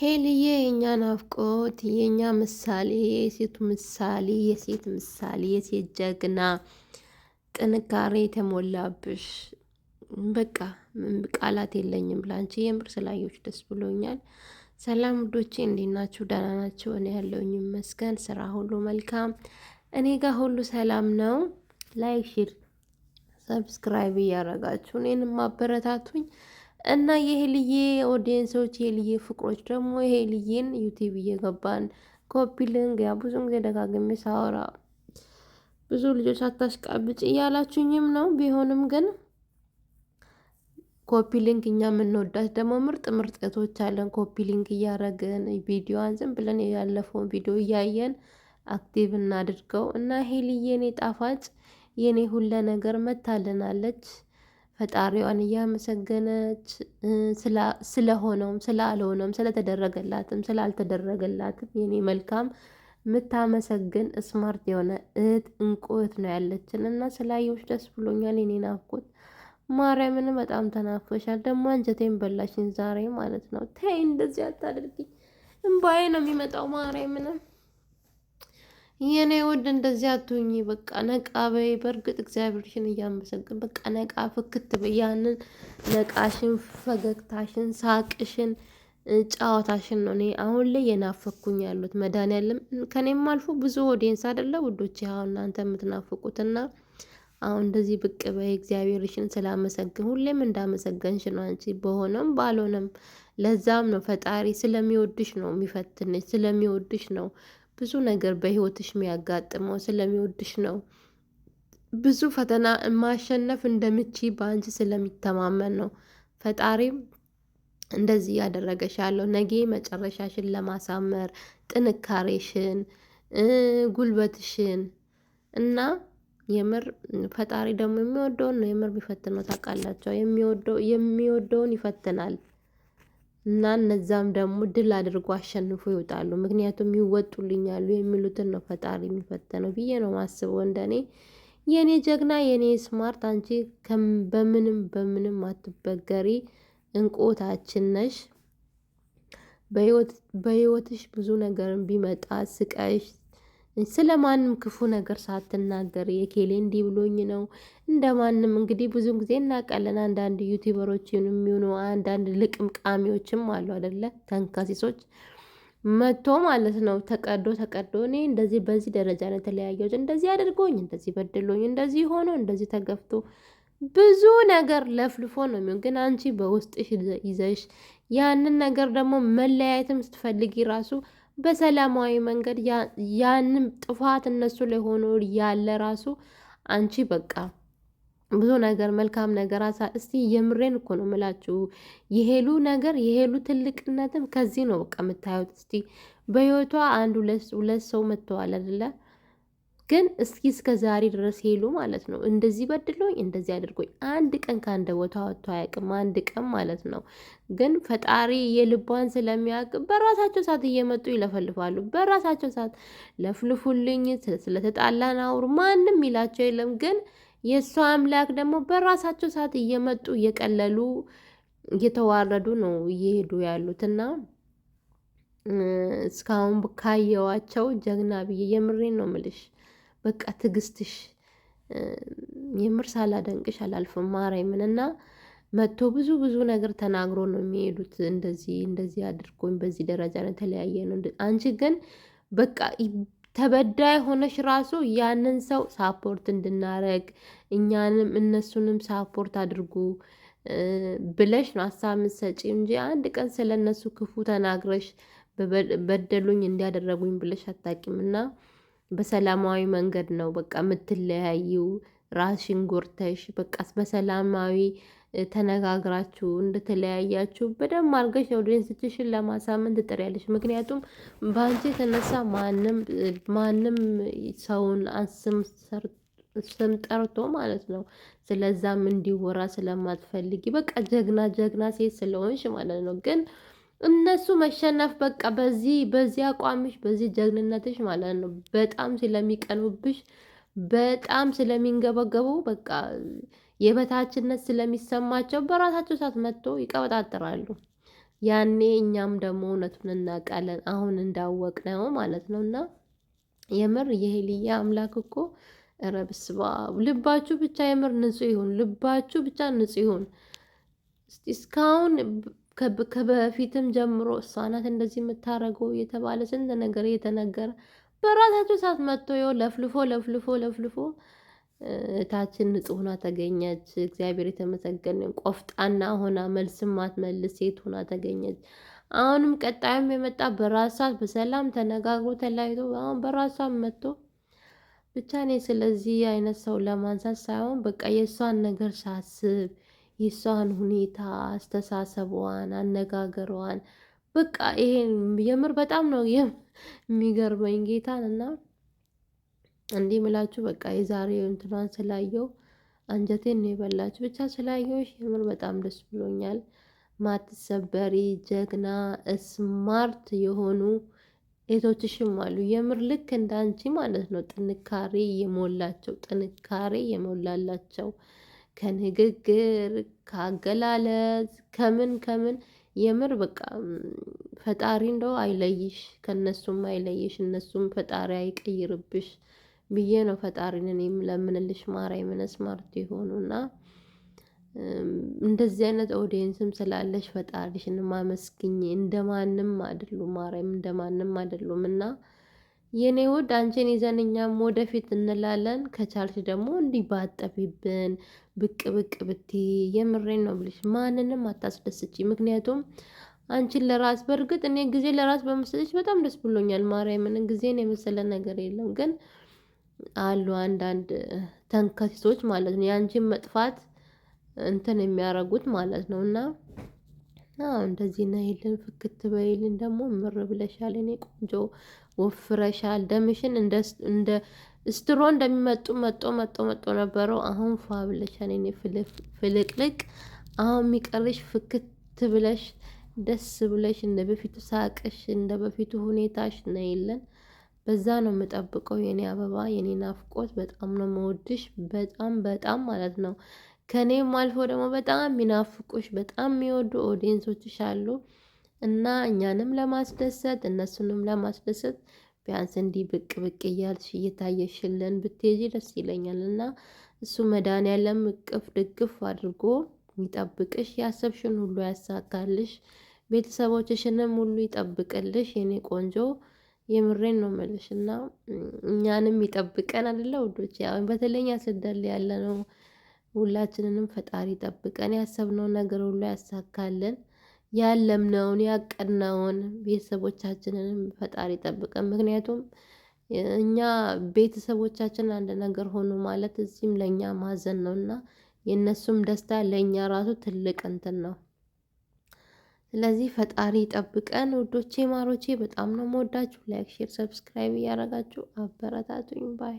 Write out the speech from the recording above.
ሄልዬ የኛ ናፍቆት የኛ ምሳሌ የሴት ምሳሌ የሴት ጀግና ጥንካሬ የተሞላብሽ በቃ ቃላት የለኝም ላንቺ የምር ስላየሁሽ ደስ ብሎኛል። ሰላም ውዶቼ እንዴት ናችሁ? ደህና ናችሁ? እኔ ያለሁኝ ይመስገን ስራ ሁሉ መልካም፣ እኔ ጋር ሁሉ ሰላም ነው። ላይክ ሼር ሰብስክራይብ እያረጋችሁ እኔንም ማበረታቱኝ እና የሄልዬ ኦዲየንሶች የሄልዬ ፍቅሮች ደግሞ የሄልዬን ዩቲዩብ እየገባን ኮፒ ሊንክ ያ ብዙ ጊዜ ደጋግሜ ሳወራ ብዙ ልጆች አታሽቃብጭ እያላችሁኝም ነው። ቢሆንም ግን ኮፒ ሊንክ እኛ የምንወዳት ደግሞ ምርጥ ምርጥ እህቶች አለን። ኮፒ ሊንክ እያረግን ቪዲዮዋን ዝም ብለን ያለፈውን ቪዲዮ እያየን አክቲቭ እናድርገው እና ሄልዬ የኔ ጣፋጭ የኔ ሁለ ነገር መታልናለች። ፈጣሪዋን እያመሰገነች ስለሆነውም ስላልሆነውም ስለተደረገላትም ስላልተደረገላትም የኔ መልካም የምታመሰግን ስማርት የሆነ እህት እንቁ እህት ነው ያለችን እና ስላየሁሽ ደስ ብሎኛል። የኔ ናፍቆት ማርያምን በጣም ተናፍቀሻል። ደግሞ አንጀቴን በላሽኝ ዛሬ ማለት ነው። ተይ እንደዚህ አታድርጊ፣ እምባዬ ነው የሚመጣው ማርያምን። የኔ ውድ እንደዚህ አትሁኚ። በቃ ነቃ በይ። በእርግጥ እግዚአብሔርሽን እያመሰግን በቃ ነቃ ፍክት በይ። ያንን ነቃሽን፣ ፈገግታሽን፣ ሳቅሽን፣ ጨዋታሽን ነው እኔ አሁን ላይ የናፈኩኝ ያሉት። መድኃኒዓለም ከኔም አልፎ ብዙ ኦዲየንስ አይደለ ውዶች አሁን እናንተ የምትናፍቁትና አሁን እንደዚህ ብቅ በይ። እግዚአብሔርሽን ስላመሰግን ሁሌም እንዳመሰገንሽ ነው አንቺ በሆነም ባልሆነም። ለዛም ነው ፈጣሪ ስለሚወድሽ ነው የሚፈትንሽ፣ ስለሚወድሽ ነው ብዙ ነገር በህይወትሽ የሚያጋጥመው ስለሚወድሽ ነው። ብዙ ፈተና ማሸነፍ እንደምችይ በአንቺ ስለሚተማመን ነው ፈጣሪም እንደዚህ ያደረገሽ ያለው ነገ መጨረሻሽን ለማሳመር ጥንካሬሽን፣ ጉልበትሽን እና የምር ፈጣሪ ደግሞ የሚወደውን ነው የምር የሚፈትነው ታውቃላችሁ። የሚወደውን ይፈትናል። እና እነዛም ደግሞ ድል አድርጎ አሸንፎ ይወጣሉ። ምክንያቱም ይወጡልኛሉ የሚሉትን ነው ፈጣሪ የሚፈተነው ብዬ ነው ማስበው እንደኔ። የኔ ጀግና የኔ ስማርት አንቺ በምንም አትበገሪ እንቁታችን ነሽ። በህይወትሽ ብዙ ነገርን ቢመጣ ስቃይሽ ስለማንም ክፉ ነገር ሳትናገር የኬሌ እንዲህ ብሎኝ ነው እንደማንም እንግዲህ ብዙ ጊዜ እናውቃለን። አንዳንድ ዩቲዩበሮች የሚሆኑ አንዳንድ ልቅምቃሚዎችም አሉ አይደለ? ተንከሲሶች መጥቶ ማለት ነው ተቀዶ እኔ እንደዚህ በዚህ ደረጃ ነው የተለያየሁት፣ እንደዚህ አድርጎኝ፣ እንደዚህ በድሎኝ፣ እንደዚህ ሆኖ፣ እንደዚህ ተገፍቶ ብዙ ነገር ለፍልፎ ነው የሚሆን። ግን አንቺ በውስጥሽ ይዘሽ ያንን ነገር ደግሞ መለያየትም ስትፈልጊ ራሱ በሰላማዊ መንገድ ያንን ጥፋት እነሱ ላይ ሆኖ ያለ ራሱ አንቺ በቃ ብዙ ነገር መልካም ነገር እስቲ የምሬን እኮ ነው የምላችሁ። የሄሉ ትልቅነትም ከዚህ ነው በቃ የምታዩት። እስቲ በህይወቷ አንድ ሁለት ሰው መጥተዋል አይደለ? ግን እስኪ እስከ ዛሬ ድረስ ሄሉ ማለት ነው እንደዚህ በድሎኝ እንደዚህ አድርጎኝ አንድ ቀን ከአንድ ቦታ ወጥቶ አያውቅም። አንድ ቀን ማለት ነው። ግን ፈጣሪ የልቧን ስለሚያውቅ በራሳቸው ሰዓት እየመጡ ይለፈልፋሉ። በራሳቸው ሰዓት ለፍልፉልኝ፣ ስለተጣላን አውሩ፣ ማንም ይላቸው የለም። ግን የእሷ አምላክ ደግሞ በራሳቸው ሰዓት እየመጡ እየቀለሉ እየተዋረዱ ነው እየሄዱ ያሉትና እስካሁን ካየዋቸው ጀግና ብዬ የምሬን ነው ምልሽ። በቃ ትዕግስትሽ የምር ሳላደንቅሽ አላልፍም ማርያምን። እና መጥቶ ብዙ ነገር ተናግሮ ነው የሚሄዱት። እንደዚህ አድርጎኝ በዚህ ደረጃ ነው የተለያየ ነው። አንቺ ግን በቃ ተበዳይ ሆነሽ ራሱ ያንን ሰው ሳፖርት እንድናረግ እኛንም እነሱንም ሳፖርት አድርጉ ብለሽ ነው ሀሳብ ምትሰጪ እንጂ አንድ ቀን ስለነሱ ክፉ ተናግረሽ በደሉኝ እንዲያደረጉኝ ብለሽ አታውቂም። እና በሰላማዊ መንገድ ነው በቃ የምትለያዩ። ራስሽን ጎርተሽ በቃ በሰላማዊ ተነጋግራችሁ እንደተለያያችሁ በደንብ አድርገሽ ኦዲየንሶችሽን ለማሳመን ትጥሪያለሽ። ምክንያቱም በአንቺ የተነሳ ማንም ሰውን ስም ጠርቶ ማለት ነው ስለዛም እንዲወራ ስለማትፈልጊ በቃ ጀግና ሴት ስለሆንሽ ማለት ነው። ግን እነሱ መሸነፍ በቃ በዚህ አቋምሽ በዚህ ጀግንነትሽ ማለት ነው በጣም ስለሚቀኑብሽ በጣም ስለሚንገበገቡ በቃ የበታችነት ስለሚሰማቸው በራሳቸው ሰዓት መጥቶ ይቀበጣጥራሉ። ያኔ እኛም ደግሞ እውነቱን እናውቃለን፣ አሁን እንዳወቅነው ማለት ነው። እና የምር የሄልዬ አምላክ እኮ ኧረ በስመ አብ! ልባችሁ ብቻ የምር ንጹህ ይሁን፣ ልባችሁ ብቻ ንጹህ ይሁን። እስካሁን ከበፊትም ጀምሮ እሷ ናት እንደዚህ የምታረገው የተባለ ስንት ነገር እየተነገረ በራሳቸው ሰዓት መጥቶ ይኸው ለፍልፎ ለፍልፎ ለፍልፎ እህታችን ንጹህ ሆና ተገኘች። እግዚአብሔር የተመሰገነ። ቆፍጣና ሆና መልስም ማትመልስ ሴት ሆና ተገኘች። አሁንም ቀጣዩም የመጣ በራሷ በሰላም ተነጋግሮ ተለያይቶ አሁን በራሷ መጥቶ ብቻ እኔ ስለዚህ አይነት ሰው ለማንሳት ሳይሆን በቃ የእሷን ነገር ሳስብ የእሷን ሁኔታ፣ አስተሳሰቧን፣ አነጋገሯን በቃ ይሄን የምር በጣም ነው የሚገርመኝ ጌታን እና እንዲህ ምላችሁ በቃ የዛሬው እንትኗን ስላየው አንጀቴን ነው የበላችሁ። ብቻ ስላየሁሽ የምር በጣም ደስ ብሎኛል። ማትሰበሪ ጀግና ስማርት የሆኑ እህቶችሽም አሉ። የምር ልክ እንዳንቺ ማለት ነው። ጥንካሬ የሞላቸው ጥንካሬ የሞላላቸው ከንግግር ከአገላለጽ ከምን ከምን የምር በቃ ፈጣሪ እንደው አይለይሽ፣ ከነሱም አይለይሽ፣ እነሱም ፈጣሪ አይቀይርብሽ ብዬ ነው ፈጣሪን እኔም ለምንልሽ ማርያምን ስማርት የሆኑና እንደዚህ አይነት ኦዲየንስም ስላለሽ ፈጣሪሽን ማመስግኝ። እንደማንም አይደሉም ማርያም እንደማንም አይደሉም። እና የኔ ውድ አንቺን ይዘን እኛም ወደፊት እንላለን። ከቻልሽ ደግሞ እንዲህ ባጠፊብን ብቅ ብቅ ብትይ የምሬን ነው ብልሽ ማንንም አታስደስቺ። ምክንያቱም አንቺን ለራስ በእርግጥ እኔ ጊዜ ለራስ በመሰለች በጣም ደስ ብሎኛል። ማርያምን ጊዜን የመሰለ ነገር የለም። ግን አሉ አንዳንድ ተንከሲሶች ማለት ነው የአንቺን መጥፋት እንትን የሚያረጉት ማለት ነው። እና እንደዚህ ነይልን ፍክት በይልን። ደግሞ ምር ብለሻል እኔ ቆንጆ ወፍረሻል። ደምሽን እንደ ስትሮ እንደሚመጡ መጦ ነበረው። አሁን ፏ ብለሻል እኔ ፍልቅልቅ። አሁን የሚቀርሽ ፍክት ብለሽ ደስ ብለሽ እንደ በፊቱ ሳቅሽ እንደ በፊቱ ሁኔታሽ ነይልን። በዛ ነው የምጠብቀው የኔ አበባ የኔ ናፍቆት። በጣም ነው መወድሽ በጣም በጣም ማለት ነው። ከኔም አልፎ ደግሞ በጣም የሚናፍቁሽ በጣም የሚወዱ ኦዲየንሶችሽ አሉ። እና እኛንም ለማስደሰት እነሱንም ለማስደሰት ቢያንስ እንዲህ ብቅ ብቅ እያልሽ እየታየሽልን ብትሄጂ ደስ ይለኛል። እና እሱ መድኃኒዓለም እቅፍ ድግፍ አድርጎ ይጠብቅሽ፣ ያሰብሽን ሁሉ ያሳካልሽ፣ ቤተሰቦችሽንም ሁሉ ይጠብቅልሽ የኔ ቆንጆ። የምሬን ነው የምልሽ። እና እኛንም ይጠብቀን አይደለ ውዶች? ያው በተለይ ስደት ያለ ነው ሁላችንንም ፈጣሪ ጠብቀን፣ ያሰብነውን ነገር ሁሉ ያሳካልን፣ ያለምነውን ያቀድነውን ቤተሰቦቻችንንም ፈጣሪ ጠብቀን። ምክንያቱም እኛ ቤተሰቦቻችን አንድ ነገር ሆኑ ማለት እዚህም ለእኛ ማዘን ነው እና የእነሱም ደስታ ለእኛ ራሱ ትልቅ እንትን ነው። ስለዚህ ፈጣሪ ጠብቀን ውዶቼ ማሮቼ። በጣም ነው የምወዳችሁ። ላይክ፣ ሼር፣ ሰብስክራይብ እያደረጋችሁ አበረታቱኝ ባይ